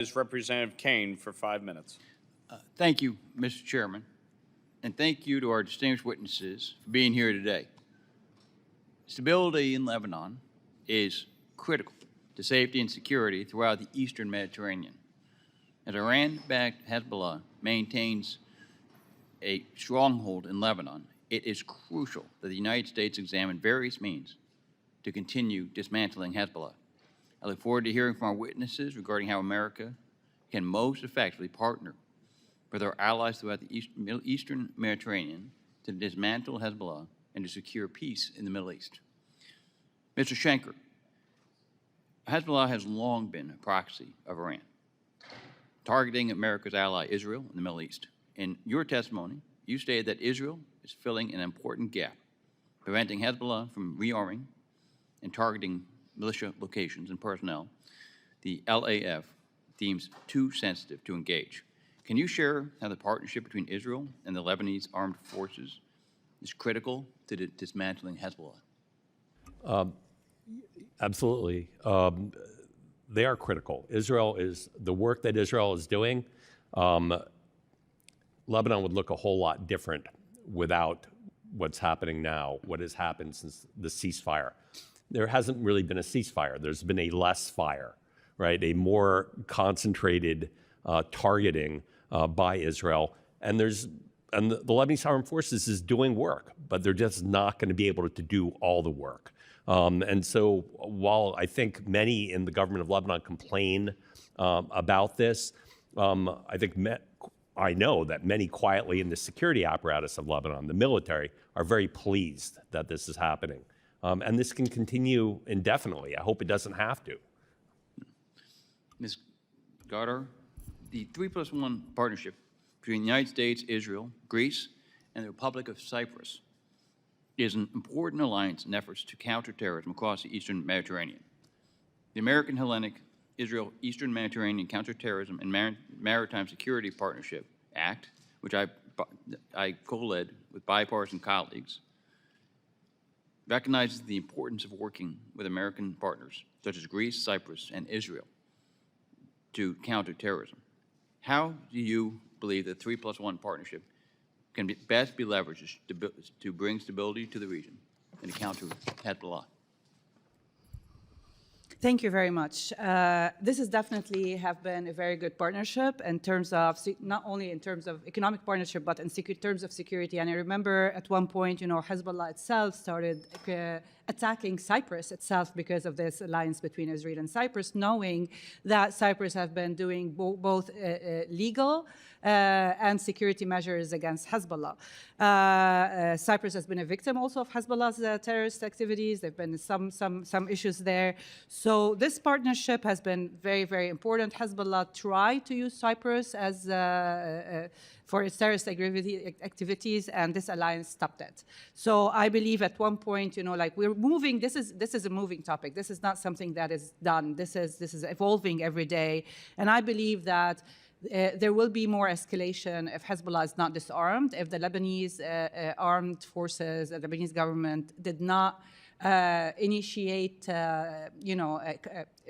Is Representative Kean for 5 minutes. Thank you, Mr. Chairman, and thank you to our distinguished witnesses for being here today. Stability in Lebanon is critical to safety and security throughout the Eastern Mediterranean. As Iran-backed Hezbollah maintains a stronghold in Lebanon, it is crucial that the United States examine various means to continue dismantling Hezbollah. I look forward to hearing from our witnesses regarding how America can most effectively partner with our allies throughout the Eastern Mediterranean to dismantle Hezbollah and to secure peace in the Middle East. Mr. Schenker, Hezbollah has long been a proxy of Iran, targeting America's ally Israel in the Middle East. In your testimony, you stated that Israel is filling an important gap, preventing Hezbollah from rearming and targeting militia locations and personnel the LAF deems too sensitive to engage. Can you share how the partnership between Israel and the Lebanese armed forces is critical to dismantling Hezbollah? Absolutely. They are critical. The work that Israel is doing, Lebanon would look a whole lot different without what's happening now, what has happened since the ceasefire. There hasn't really been a ceasefire. There's been a less fire, right? A more concentrated targeting by Israel. And the Lebanese Armed Forces is doing work, but they're just not going to be able to do all the work. And so while I think many in the government of Lebanon complain about this, I know that many quietly in the security apparatus of Lebanon, the military, are very pleased that this is happening. And this can continue indefinitely. I hope it doesn't have to. Ms. Goddard, the 3+1 partnership between the United States, Israel, Greece, and the Republic of Cyprus is an important alliance in efforts to counter terrorism across the Eastern Mediterranean. The American Hellenic Israel Eastern Mediterranean Counterterrorism and Maritime Security Partnership Act, which I co-led with bipartisan colleagues, recognizes the importance of working with American partners such as Greece, Cyprus, and Israel to counter terrorism. How do you believe the 3+1 partnership can best be leveraged to bring stability to the region and to counter Hezbollah? Thank you very much. This has definitely have been a very good partnership in terms of, not only in terms of economic partnership, but in terms of security. And I remember at one point, Hezbollah itself started attacking Cyprus itself because of this alliance between Israel and Cyprus, knowing that Cyprus have been doing both legal and security measures against Hezbollah. Cyprus has been a victim also of Hezbollah's terrorist activities. There have been some issues there. So this partnership has been very, very important. Hezbollah tried to use Cyprus as for its terrorist activities, and this alliance stopped it. So I believe at one point, we're moving. This is a moving topic. This is not something that is done. This is evolving every day, and I believe that there will be more escalation if Hezbollah is not disarmed, if the Lebanese armed forces, the Lebanese government did not initiate,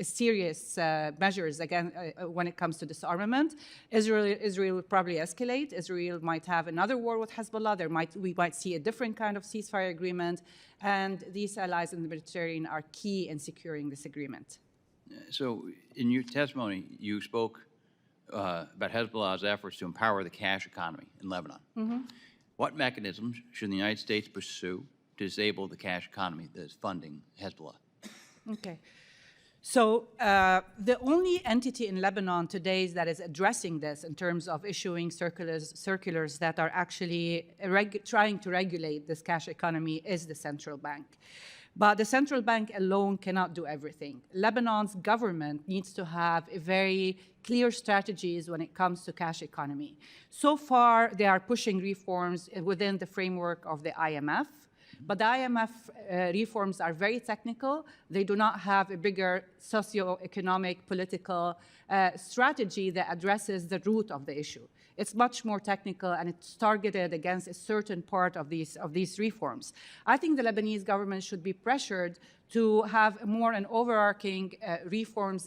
serious measures again when it comes to disarmament. Israel will probably escalate. Israel might have another war with Hezbollah. We might see a different kind of ceasefire agreement, and these allies in the Mediterranean are key in securing this agreement. So, in your testimony, you spoke about Hezbollah's efforts to empower the cash economy in Lebanon. Mm-hmm. What mechanisms should the United States pursue to disable the cash economy that is funding Hezbollah? Okay. So the only entity in Lebanon today that is addressing this in terms of issuing circulars that are actually trying to regulate this cash economy is the central bank. But the central bank alone cannot do everything. Lebanon's government needs to have a very clear strategies when it comes to cash economy. So far, they are pushing reforms within the framework of the IMF. But the IMF reforms are very technical. They do not have a bigger socio-economic, political strategy that addresses the root of the issue. It's much more technical, and it's targeted against a certain part of these reforms. I think the Lebanese government should be pressured to have more an overarching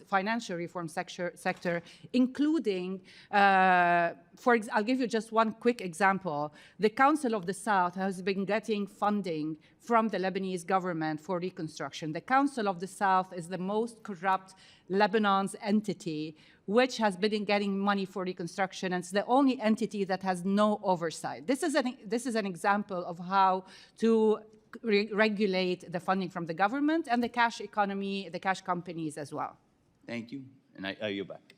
financial reform sector, including, I'll give you just one quick example. The Council of the South has been getting funding from the Lebanese government for reconstruction. The Council of the South is the most corrupt Lebanon's entity, which has been getting money for reconstruction, and it's the only entity that has no oversight. This is an example of how to regulate the funding from the government and the cash economy, the cash companies as well. Thank you, and I yield back.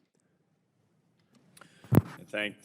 Thank